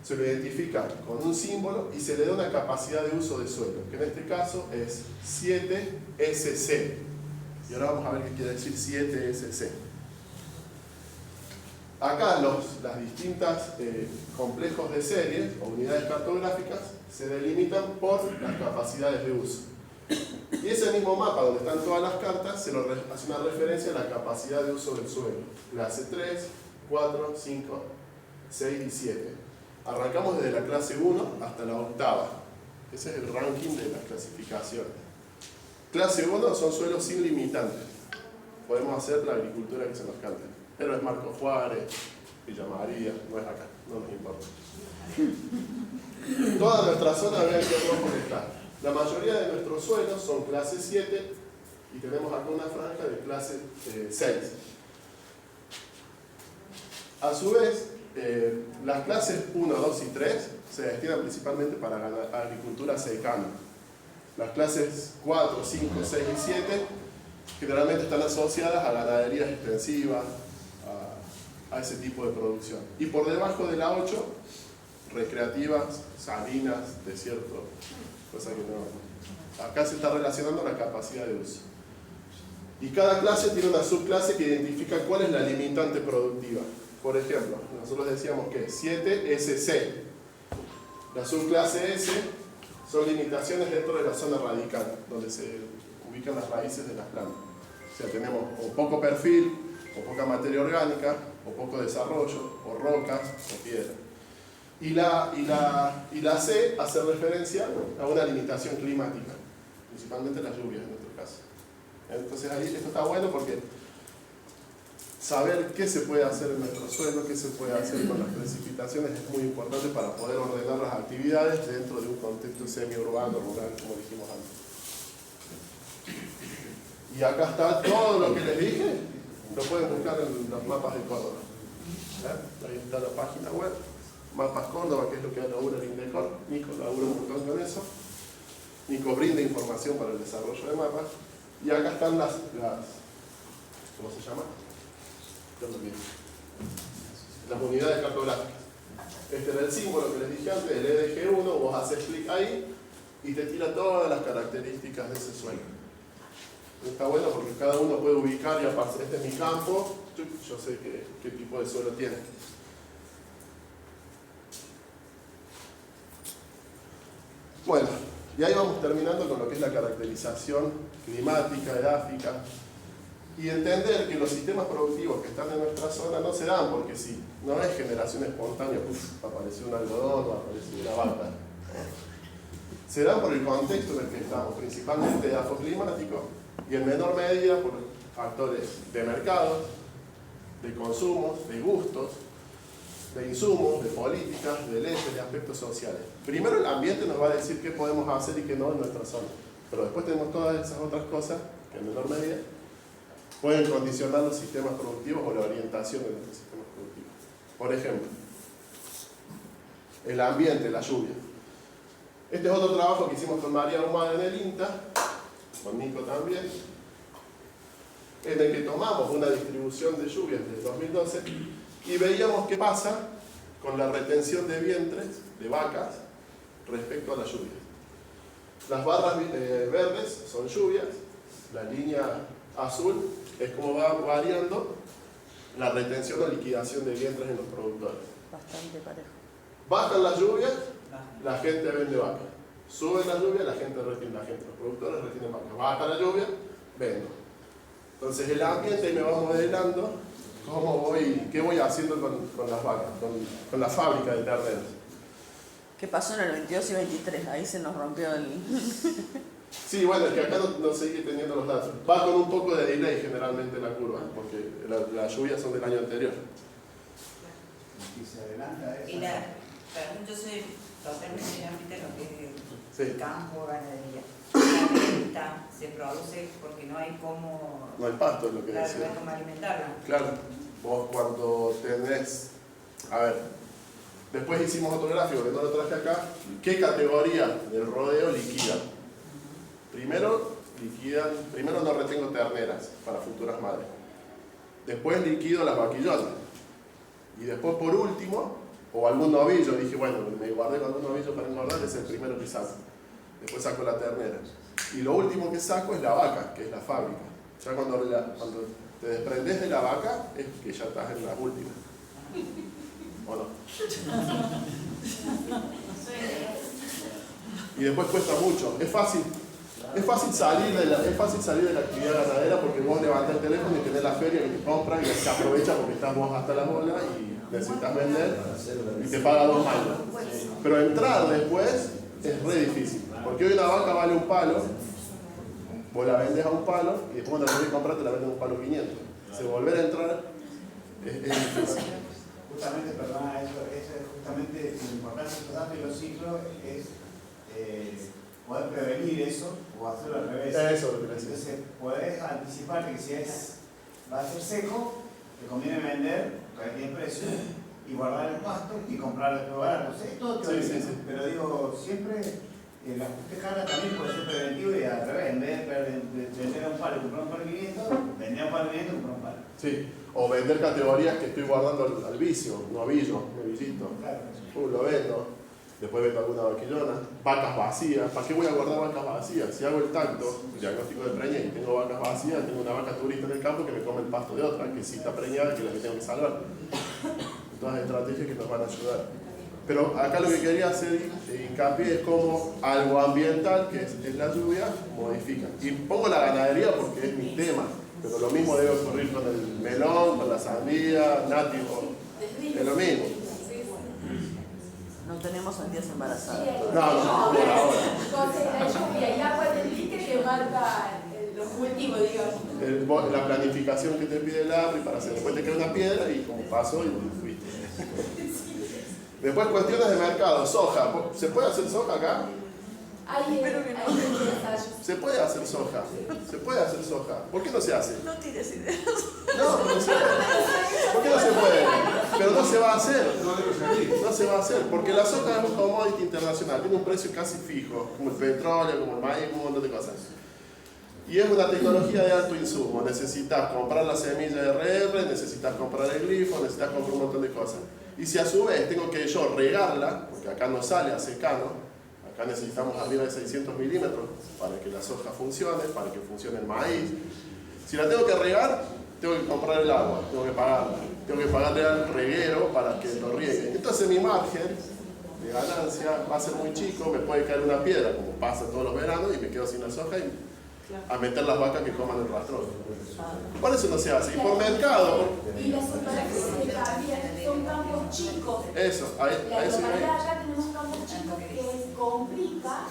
se lo identifica con un símbolo y se le da una capacidad de uso de suelo, que en este caso es 7SC. Y ahora vamos a ver qué quiere decir 7SC. Acá las distintas complejos de series o unidades cartográficas se delimitan por las capacidades de uso. Y ese mismo mapa donde están todas las cartas se lo hace una referencia a la capacidad de uso del suelo. Clase 3, 4, 5, 6 y 7. Arrancamos desde la clase 1 hasta la 8ª. Ese es el ranking de las clasificaciones. Clase 1 son suelos sin limitantes. Podemos hacer la agricultura que se nos cante. Pero es Marco Juárez, Villa María, no es acá, no nos importa. Toda nuestra zona, vean qué rojo está. La mayoría de nuestros suelos son clase 7 y tenemos acá una franja de clase 6. A su vez, las clases 1, 2 y 3 se destinan principalmente para la agricultura secana. Las clases 4, 5, 6 y 7 generalmente están asociadas a ganaderías extensivas, a ese tipo de producción. Y por debajo de la 8, recreativas, salinas, desierto, cosa que no. Acá se está relacionando la capacidad de uso. Y cada clase tiene una subclase que identifica cuál es la limitante productiva. Por ejemplo, nosotros decíamos que 7SC. La subclase S son limitaciones dentro de la zona radical, donde se ubican las raíces de las plantas. O sea, tenemos o poco perfil, o poca materia orgánica, o poco desarrollo, o rocas, o piedra. Y la C hace referencia a una limitación climática, principalmente las lluvias en nuestro caso. Entonces ahí esto está bueno porque saber qué se puede hacer en nuestro suelo, qué se puede hacer con las precipitaciones es muy importante para poder ordenar las actividades dentro de un contexto semi-urbano, rural, como dijimos antes. Y acá está todo lo que les dije, lo pueden buscar en los mapas de Córdoba. Ahí está la página web, Mapas Córdoba, que es lo que labura el INDECOR. Nico labura un montón con eso. Nico brinda información para el desarrollo de mapas. Y acá están las ¿cómo se llama? Las unidades cartográficas. Este era el símbolo que les dije antes, el EDG1, vos haces clic ahí y te tira todas las características de ese suelo. Está bueno porque cada uno puede ubicar y aparecer, este es mi campo, yo sé qué tipo de suelo tiene. Bueno, y ahí vamos terminando con lo que es la caracterización climática, edáfica, y entender que los sistemas productivos que están en nuestra zona no se dan porque sí, no es generación espontánea, apareció un algodón o apareció una vaca. Se dan por el contexto en el que estamos, principalmente edafoclimático, y en menor medida por factores de mercado, de consumos, de gustos, de insumos, de políticas, de leyes, de aspectos sociales. Primero el ambiente nos va a decir qué podemos hacer y qué no en nuestra zona, pero después tenemos todas esas otras cosas que en menor medida pueden condicionar los sistemas productivos o la orientación de nuestros sistemas productivos. Por ejemplo, el ambiente, la lluvia. Este es otro trabajo que hicimos con María Humada en el INTA, con Nico también, en el que tomamos una distribución de lluvias del 2012 y veíamos qué pasa con la retención de vientres de vacas respecto a las lluvias. Las barras verdes son lluvias, la línea azul es como va variando la retención o liquidación de vientres en los productores. Bastante parejo. Bajan las lluvias, la gente vende vacas. Suben las lluvias, la gente, los productores retienen vacas. Baja la lluvia, vendo. Entonces el ambiente me va modelando qué voy haciendo con las vacas, con la fábrica de terneros. ¿Qué pasó en el 22 y 23? Ahí se nos rompió el... Sí, bueno, es que acá no sigue teniendo los datos. Va con un poco de delay generalmente la curva, porque las lluvias son del año anterior. Y se adelanta eso. Y yo soy totalmente ámbito de lo que es Sí. campo, ganadería. La venta se produce porque no hay cómo, No hay pasto, es lo que claro, no decía. hay cómo alimentarla. Claro, vos cuando tenés, a ver, después hicimos otro gráfico que no lo traje acá, ¿qué categoría del rodeo liquida? Primero no retengo terneras para futuras madres, después liquido las vaquillonas, y después por último, o algún novillo, dije bueno, me guardé con algún novillo para engordar, es el primero que saco, después saco la ternera, y lo último que saco es la vaca, que es la fábrica. Ya cuando te desprendes de la vaca, es que ya estás en las últimas. ¿O no? Y después cuesta mucho. Es fácil salir de la actividad ganadera porque vos levantás el teléfono y tenés la feria que te compran y se aprovecha porque estás vos hasta la bola y necesitas vender y te paga 2 años. Pero entrar después es re difícil. Porque hoy una vaca vale un palo, vos la vendés a un palo y después cuando la querés comprar te la venden a un palo 500. Volver a entrar es difícil. Justamente, perdona, eso es justamente lo importante de estos datos y los ciclos es poder prevenir eso o hacerlo al revés. Eso es lo que decía. Entonces, podés anticiparte que si va a ser seco, te conviene vender, retener precio y guardar el pasto y comprar después barato. O sea, es todo teoría, sí. pero digo, siempre el ajuste cara también puede ser preventivo y al revés, en vez de vender a un palo y comprar un palo 500, vender a un palo 500 y comprar un palo. Sí, o vender categorías que estoy guardando al vicio, novillito. Claro. Lo vendo, después vendo alguna vaquillona, vacas vacías. ¿Para qué voy a guardar vacas vacías? Si hago el tacto, el diagnóstico de preñez y tengo vacas vacías, tengo una vaca turista en el campo que me come el pasto de otra, que sí está preñada y que es la que tengo que salvar. Todas estrategias que nos van a ayudar. Pero acá lo que quería hacer hincapié es cómo algo ambiental, que es la lluvia, modifica. Y pongo la ganadería porque es mi tema, pero lo mismo debe ocurrir con el melón, con la sandía, nático, es lo mismo. No tenemos sandías embarazadas. No, por ahora. Entonces la lluvia y agua del líquido te marca los cultivos, digamos. La planificación que te pide el APRI para hacer. Después te queda una piedra y como pasó y fuiste. Después cuestiones de mercado, soja. ¿Se puede hacer soja acá? Se puede hacer soja. Se puede hacer soja. ¿Por qué no se hace? No tires ideas. No, pero se puede. ¿Por qué no se puede? Pero no se va a hacer. No se va a hacer. Porque la soja es un commodity internacional. Tiene un precio casi fijo. Como el petróleo, como el maíz, un montón de cosas. Y es una tecnología de alto insumo. Necesitas comprar la semilla de RR, necesitas comprar el glifo, necesitas comprar un montón de cosas. Y si a su vez tengo que yo regarla, porque acá no sale a secano, acá necesitamos arriba de 600 milímetros para que la soja funcione, para que funcione el maíz. Si la tengo que regar, tengo que comprar el agua, tengo que pagarle al reguero para que lo riegue. Entonces mi margen de ganancia va a ser muy chico, me puede caer una piedra, como pasa todos los veranos, y me quedo sin la soja y a meter las vacas que coman el rastrón. Por eso no se hace. Y por mercado. Y las operaciones también son campos chicos. Eso, a eso. Acá tenemos campos chicos que complica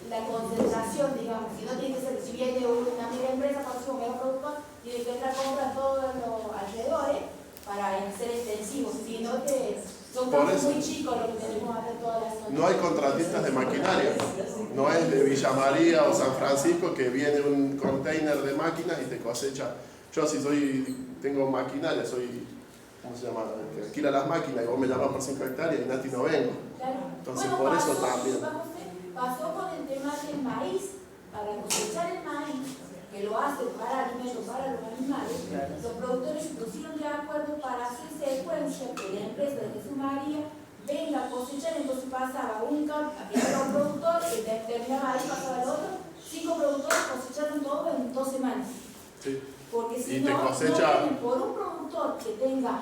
la concentración, digamos. Si no tiene que ser, si viene una mega empresa, un mega productor, tiene que entrar a comprar todos los alrededores para ser extensivos, sino que son campos muy chicos los que tenemos acá en todas las zonas. No hay contratistas de maquinaria. No es de Villa María o San Francisco que viene un container de máquinas y te cosecha. Yo tengo maquinaria, ¿cómo se llama? Que alquila las máquinas y vos me llamás por 5 hectáreas y Nati no vengo. Claro. Entonces bueno, por eso también. Pasó con el tema del maíz, para cosechar el maíz, que lo hacen para alimentos para los animales, los productores se pusieron de acuerdo para hacer secuencia que la empresa de Jesús María venga a cosechar, entonces pasaba un productor, que terminaba ahí, pasaba el otro, 5 productores cosecharon todo en 2 semanas. Sí. Porque si Y no, te cosecha... no tienen por un productor que tenga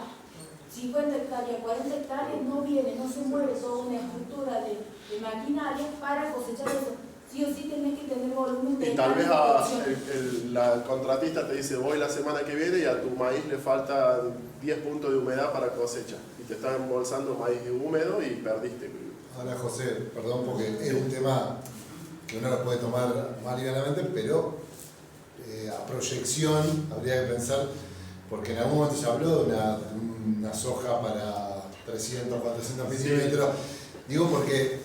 50 hectáreas, 40 hectáreas, no viene, no se mueve toda una estructura de maquinaria para cosechar eso. Sí o sí tenés que tener volumen de Y tal vez producción. la contratista te dice voy la semana que viene y a tu maíz le falta 10 puntos de humedad para cosecha. Y te están embolsando maíz húmedo y perdiste. Ahora, José, perdón porque es un tema que uno lo puede tomar más livianamente, pero a proyección habría que pensar, porque en algún momento se habló de una soja para 300, 400 milímetros. Digo porque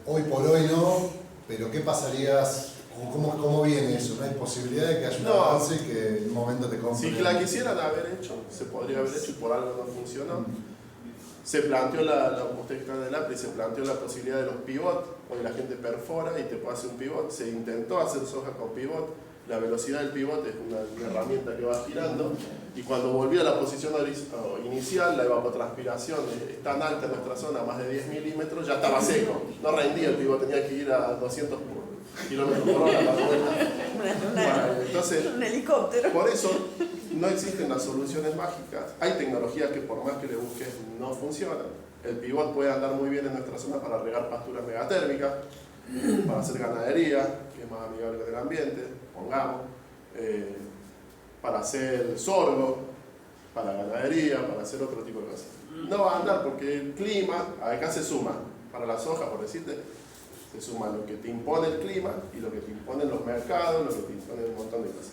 hoy por hoy no, pero ¿qué pasarías? ¿Cómo viene eso? ¿No hay posibilidad de que haya un avance y que en un momento te compre? Si la quisieran haber hecho, se podría haber hecho y por algo no funcionó. Se planteó usted está en el APRI, se planteó la posibilidad de los pivot, hoy la gente perfora y te puede hacer un pivot. Se intentó hacer soja con pivot, la velocidad del pivot es una herramienta que va girando y cuando volvió a la posición inicial, la evapotranspiración es tan alta en nuestra zona, más de 10 milímetros, ya estaba seco, no rendía el pivot, tenía que ir a 200 kilómetros por hora a la vuelta. Entonces, un helicóptero. Por eso no existen las soluciones mágicas. Hay tecnologías que por más que le busques no funcionan. El pivot puede andar muy bien en nuestra zona para regar pasturas megatérmicas, para hacer ganadería, que es más amigable con el ambiente, pongamos, para hacer sorgo, para ganadería, para hacer otro tipo de cosas. No va a andar porque el clima, acá se suma, para la soja, por decirte, se suma lo que te impone el clima y lo que te imponen los mercados, lo que te imponen un montón de cosas.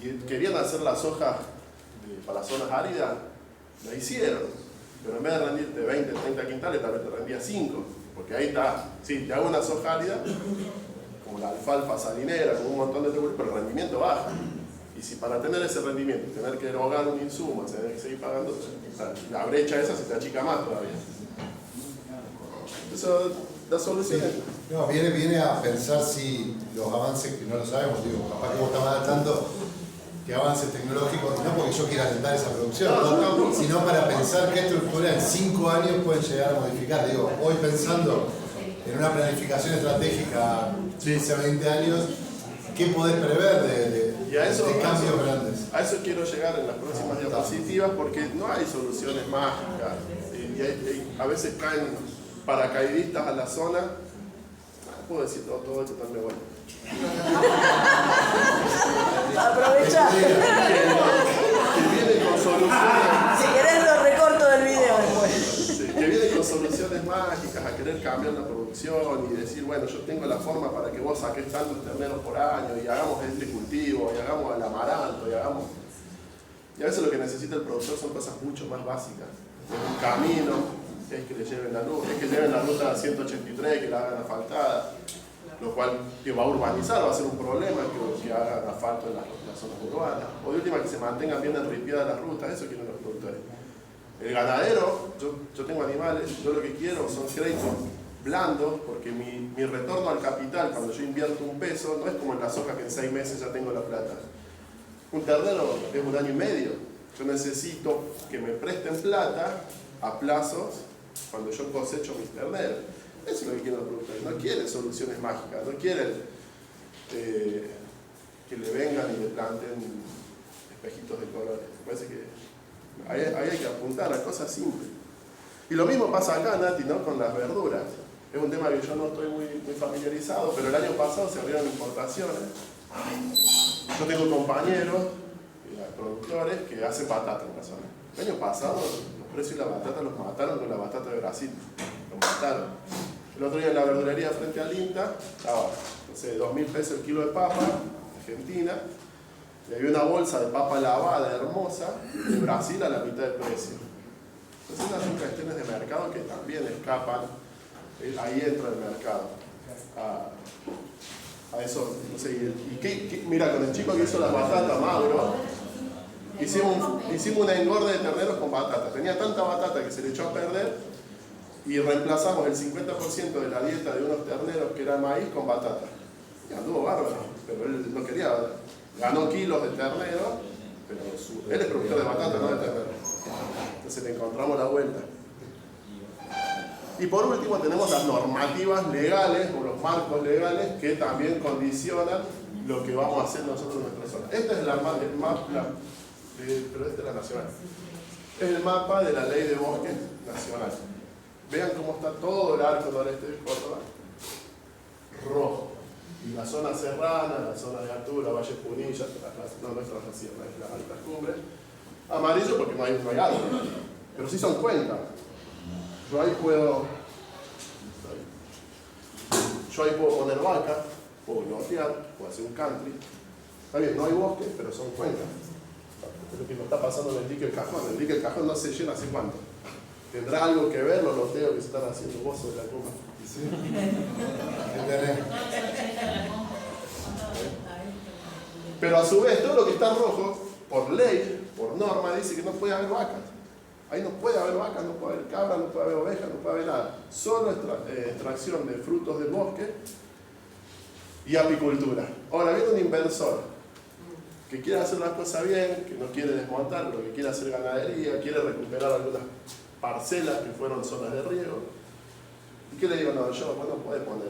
Si querían hacer la soja para zonas áridas, la hicieron, pero en vez de rendirte 20, 30 quintales, tal vez te rendía 5, porque ahí está, sí, te hago una soja árida, como la alfalfa salinera, con un montón de trebollos, pero el rendimiento baja. Y si para tener ese rendimiento, tener que erogar un insumo, tener que seguir pagando, la brecha esa se te achica más todavía. Eso da soluciones. Sí. No, viene a pensar si los avances, que no lo sabemos, digo, capaz que vos estás más al tanto, que avances tecnológicos, no porque yo quiera alentar esa producción, sino para pensar qué estructura en 5 años pueden llegar a modificar. Digo, hoy pensando en una planificación estratégica 15 a 20 años, ¿qué podés prever de cambios grandes? A eso quiero llegar en las próximas diapositivas, porque no hay soluciones mágicas. Y a veces caen paracaidistas a la zona. Puedo decir todo esto también, bueno. Aprovecha. Que vienen con soluciones. Si querés lo recorto del video después. Sí, que vienen con soluciones mágicas a querer cambiar la producción y decir, bueno, yo tengo la forma para que vos saques tantos terneros por año y hagamos este cultivo, y hagamos el amaranto, y hagamos... Y a veces lo que necesita el productor son cosas mucho más básicas. Un camino, es que le lleven la ruta, es que lleven la ruta 183, que la hagan asfaltada, lo cual que va a urbanizar, va a ser un problema que hagan asfalto en las zonas urbanas, o de última que se mantengan bien enripiadas las rutas, eso quieren los productores. El ganadero, yo tengo animales, yo lo que quiero son créditos blandos, porque mi retorno al capital cuando yo invierto un peso no es como en la soja que en 6 meses ya tengo la plata. Un ternero es 1 año y medio, yo necesito que me presten plata a plazos cuando yo cosecho mis terneros. Eso es lo que quieren los productores, no quieren soluciones mágicas, no quieren que le vengan y le planten espejitos de colores. Me parece que ahí hay que apuntar a cosas simples. Y lo mismo pasa acá, Nati, ¿no? Con las verduras. Es un tema que yo no estoy muy familiarizado, pero el año pasado se abrieron importaciones. Yo tengo compañeros, productores, que hacen batata en la zona. El año pasado los precios de la batata los mataron con la batata de Brasil. Los mataron. El otro día en la verdulería frente al INTA estaba, no sé, 2.000 pesos el kilo de papa, Argentina, y había una bolsa de papa lavada, hermosa, de Brasil a la mitad del precio. Entonces son cuestiones de mercado que también escapan, ahí entra el mercado. A eso, no sé, mira, con el chico que hizo las batatas, Mauro, hicimos una engorde de terneros con batata. Tenía tanta batata que se le echó a perder y reemplazamos el 50% de la dieta de unos terneros que era maíz con batata. Y anduvo bárbaro, pero él no quería, ganó kilos de ternero, pero él es productor de batata, no de ternero. Entonces le encontramos la vuelta. Y por último tenemos las normativas legales o los marcos legales que también condicionan lo que vamos a hacer nosotros en nuestra zona. Esta es la pero esta es la nacional. es el mapa de la Ley de Bosques Nacional. Vean cómo está todo el arco noreste de Córdoba. Rojo. Y la zona serrana, la zona de altura, Valle Punilla, no es la sierra, es las altas cumbres. Amarillo porque no hay regalo, pero sí son cuencas. Yo ahí puedo poner vacas, puedo nortear, puedo hacer un country. Está bien, no hay bosque, pero son cuencas. Es lo que nos está pasando en el dique El Cajón. El dique El Cajón no se llena hace cuánto. ¿Tendrá algo que ver los loteos que se están haciendo vos sobre la cumbre? ¿Sí? Pero a su vez, todo lo que está rojo, por ley, por norma, dice que no puede haber vacas. Ahí no puede haber vacas, no puede haber cabras, no puede haber ovejas, no puede haber nada. Solo extracción de frutos del bosque y apicultura. Ahora viene un inversor que quiere hacer las cosas bien, que no quiere desmontar, pero que quiere hacer ganadería, quiere recuperar algunas parcelas que fueron zonas de riego. ¿Y qué le digo? No, yo vos no podés poner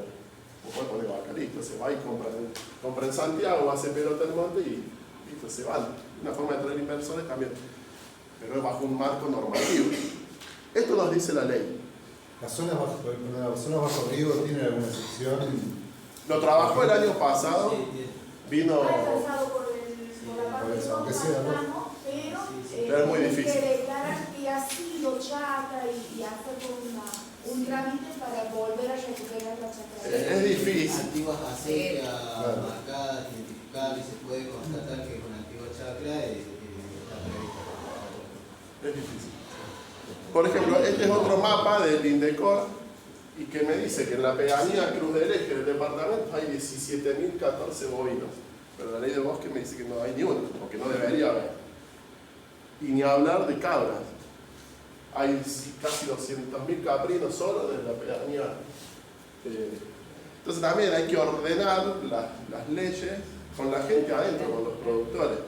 vaca, listo, se va y compra en Santiago, hace pelota en monte y listo, se van. Una forma de traer inversores también, pero es bajo un marco normativo. Esto nos dice la ley. ¿Las zonas bajo riego tienen alguna excepción? Lo trabajó el año pasado, vino... Por eso, aunque sea, ¿no? Pero es muy difícil. Hay que declarar que ha sido chacra y hacer un trámite para volver a recuperar la chacra. Es difícil. Antiguas acequias marcadas, identificadas, y se puede constatar que con antigua chacra está prevista. Es difícil. Por ejemplo, este es otro mapa del INDECOR y que me dice que en la pedanía Cruz del Eje del departamento hay 17.014 bovinos. Pero la ley de bosque me dice que no hay ni uno, o que no debería haber. Y ni hablar de cabras. Hay casi 200.000 caprinos solo desde la pedanía. Entonces también hay que ordenar las leyes con la gente adentro, con los productores.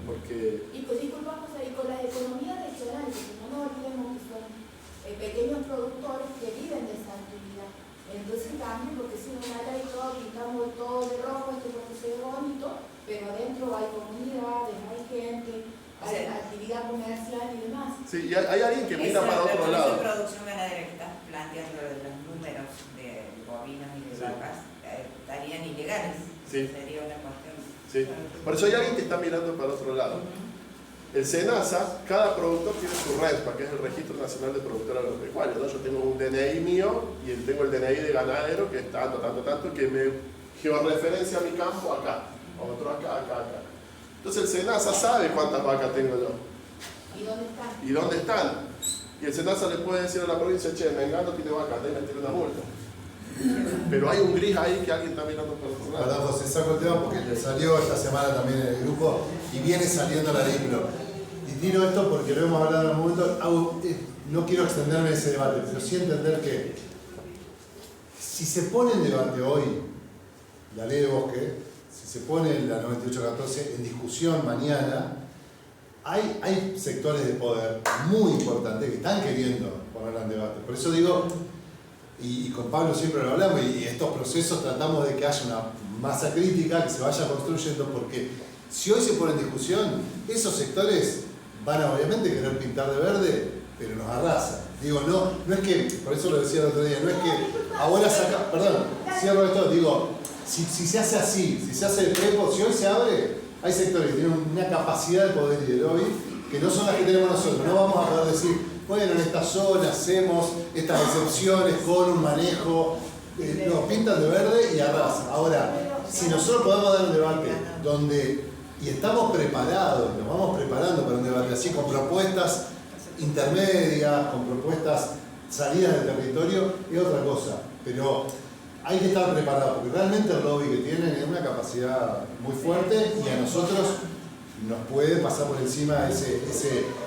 Porque... Y pues disculpamos ahí con las economías regionales, porque no nos olvidemos que son pequeños productores que viven de esa actividad. Entonces también, porque si una ley todo, pintamos todo de rojo, esto porque se ve bonito, pero adentro hay comunidades, hay gente, hay actividad comercial y demás. Sí, y hay alguien que mira para otro lado. Esa producción ganadera que estás planteando de los números de bovinos y de vacas estarían ilegales. Sí. Sería una cuestión. Sí. Por eso hay alguien que está mirando para otro lado. El SENASA, cada productor tiene su RESPA, que es el Registro Nacional de Productores Agropecuarios, ¿no? Yo tengo un DNI mío y tengo el DNI de ganadero que es tanto, que me georreferencia a mi campo acá, otro acá. Entonces el SENASA sabe cuántas vacas tengo yo. ¿Y dónde están? Y el SENASA le puede decir a la provincia, che, Mengano tiene vacas, debe meter una multa. Pero hay un gris ahí que alguien está mirando por otro lado. Perdón, José, saco el tema porque le salió esta semana también en el grupo y viene saliendo la DIPLO. Y tiro esto porque lo hemos hablado en un momento, no quiero extenderme en ese debate, pero sí entender que si se pone en debate hoy la ley de bosque, si se pone la 9814 en discusión mañana, hay sectores de poder muy importantes que están queriendo ponerla en debate. Por eso digo, y con Pablo siempre lo hablamos, y estos procesos tratamos de que haya una masa crítica, que se vaya construyendo, porque si hoy se pone en discusión, esos sectores van a obviamente querer pintar de verde, pero nos arrasan. Digo, no es que, por eso lo decía el otro día, no es que ahora saca, perdón, cierro esto, digo, si se hace así, si se hace de prepo, si hoy se abre, hay sectores que tienen una capacidad de poder y de lobby que no son las que tenemos nosotros. No vamos a poder decir, bueno, en esta zona hacemos estas excepciones con un manejo, nos pintan de verde y arrasan. Ahora, si nosotros podemos dar un debate donde, y estamos preparados, nos vamos preparando para un debate así, con propuestas intermedias, con propuestas salidas del territorio, es otra cosa. Pero hay que estar preparados, porque realmente el lobby que tienen es una capacidad muy fuerte y a nosotros nos puede pasar por encima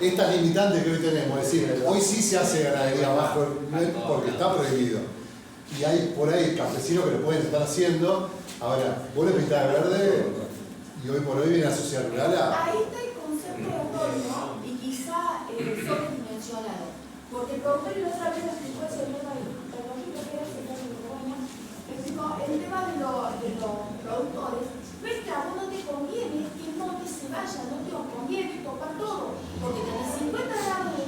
estas limitantes que hoy tenemos. Es decir, hoy sí se hace ganadería bajo porque está prohibido. Y hay por ahí campesinos que lo pueden estar haciendo. Ahora, vos le pintás de verde y hoy por hoy viene la sociedad rural a... Ahí está el concepto de autónomo y quizá sobredimensionado. Porque el productor y la otra vez explicó ese tema el tema de los productores, no es que a vos no te conviene que no te se vaya, no te conviene topar todo, porque tenés 50 grados de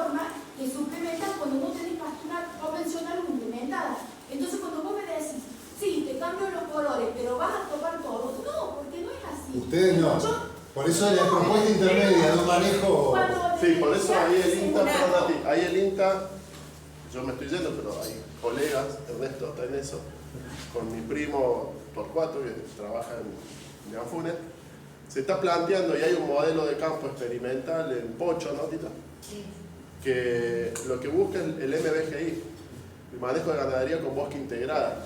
norma que suplementa cuando vos tenés pastura convencional o implementada. Entonces cuando vos me decís, sí, te cambio los colores, pero vas a topar todo. No, porque no es así. Ustedes no. Por eso la propuesta intermedia de un manejo. Sí, por eso ahí el INTA, yo me estoy yendo, pero hay colegas, Ernesto está en eso, con mi primo Torcuato, que trabaja en Anfunes, se está planteando, y hay un modelo de campo experimental en Pocho, ¿no, Tita? Sí. Que lo que busca es el MBGI, el manejo de ganadería con bosque integrada.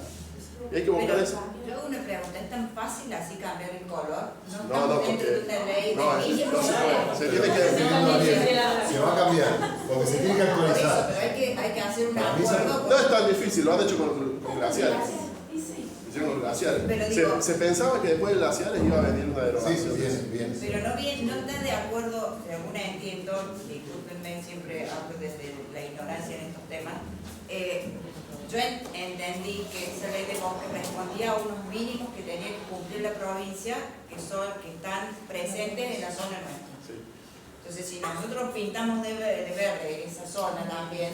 Y hay que buscar Pero, eso. yo hago una pregunta, ¿es tan fácil así cambiar el color? No, estamos dentro de una ley no se puede. Se tiene que Se va a cambiar, porque se tiene que Por eso, actualizar. pero hay que hacer un Para mí acuerdo. No es tan difícil, lo han hecho con glaciares. Hicieron con glaciares. Pero digo- Se pensaba que después de glaciares iba a venir una Sí, derogación. bien. Pero no está de acuerdo, según entiendo, discúlpenme, siempre hablo desde la ignorancia en estos temas. Yo entendí que esa ley de bosque respondía a unos mínimos que tenía que cumplir la provincia, que están presentes en la zona nuestra. Sí. Entonces, si nosotros pintamos de verde esa zona también,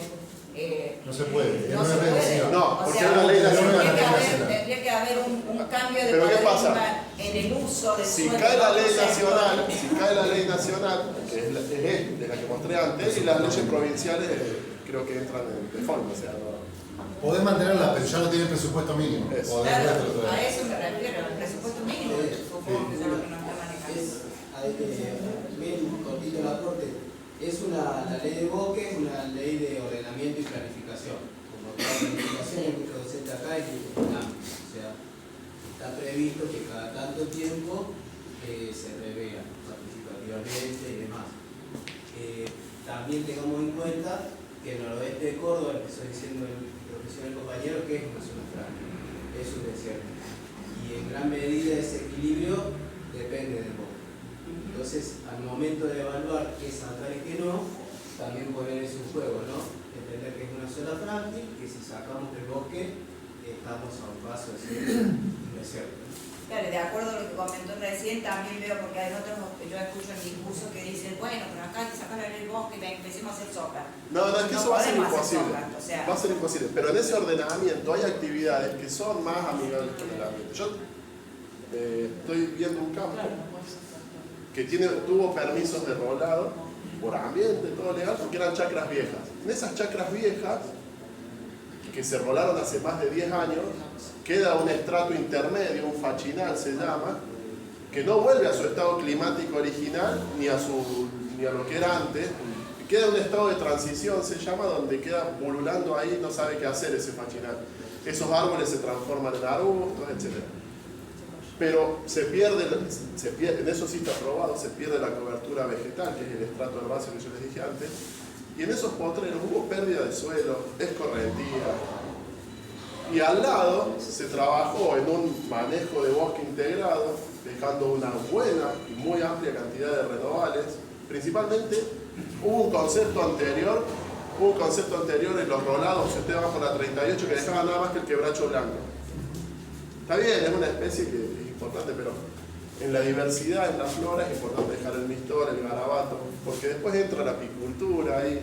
No se puede, no es se una puede. reducción. No, O porque sea, es una ley nacional. tendría que haber un cambio de Pero ¿qué pasa? paradigma en el uso del Si suelo. cae la ley O sea, nacional, que es de la que mostré antes, y las leyes provinciales creo que entran en default, o sea, no. Podés mantenerla, pero ya no tiene presupuesto mínimo. Eso. Podés Claro, retroceder. a eso me refiero, el presupuesto mínimo, supongo que es lo que nos está manejando. Bien, un cortito el aporte. La ley de bosque es una ley de ordenamiento y planificación. Como toda planificación, hay mucho docente acá y mucho dinámico. O sea, está previsto que cada tanto tiempo se revea participativamente y demás. También tengamos en cuenta que el noroeste de Córdoba, el que estoy diciendo el profesional compañero, que es una zona franca, es un desierto. Y en gran medida ese equilibrio depende del bosque. Entonces, al momento de evaluar qué sacar y qué no, también poner eso en juego, ¿no? Entender que es una zona frágil, que si sacamos del bosque, estamos a un paso de ser un desierto. Claro, de acuerdo a lo que comentó recién, también veo, porque hay otros que yo escucho en discursos que dicen, bueno, pero acá hay que sacar la ley del bosque y empecemos a hacer soja. No, es que eso va a ser podemos hacer imposible. soja, o sea, Va a ser imposible. Pero en ese ordenamiento hay actividades que son más amigables con el ambiente. Yo estoy viendo un campo que tuvo permisos de rolado por ambiente, todo legal, porque eran chacras viejas. En esas chacras viejas, que se rolaron hace más de 10 años, queda un estrato intermedio, un fachinal se llama, que no vuelve a su estado climático original ni a lo que era antes. Queda un estado de transición, se llama, donde queda pululando ahí, no sabe qué hacer ese fachinal. Esos árboles se transforman en arbustos, etc. Pero se pierde, en eso sí está probado, se pierde la cobertura vegetal, que es el estrato herbáceo que yo les dije antes. Y en esos potreros hubo pérdida de suelo, escorrentía. Y al lado se trabajó en un manejo de bosque integrado, dejando una buena y muy amplia cantidad de renovales. Principalmente hubo un concepto anterior en los rolados, si usted va por la 38, que dejaba nada más que el quebracho blanco. Está bien, es una especie que es importante, pero en la diversidad, en la flora, es importante dejar el mistor, el garabato, porque después entra la apicultura ahí.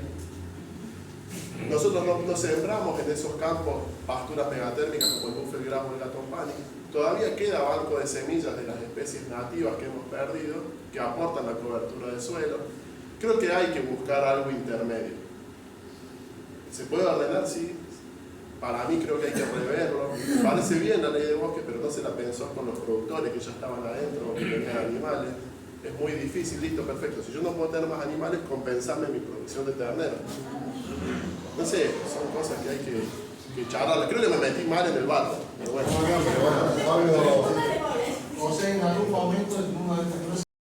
Nosotros no sembramos en esos campos pasturas megatérmicas como el buffer grass o el gatopani. Todavía queda banco de semillas de las especies nativas que hemos perdido, que aportan la cobertura del suelo. Creo que hay que buscar algo intermedio. ¿Se puede ordenar? Sí. Para mí creo que hay que reverlo. Parece bien la ley de bosque, pero no se la pensó con los productores que ya estaban adentro o que tenían animales. Es muy difícil, listo, perfecto. Si yo no puedo tener más animales, compensarme mi producción de ternero. No sé, son cosas que hay que charlar. Creo que me metí mal en el barco. Pero bueno. Pablo, O sea, en algún momento en uno de estos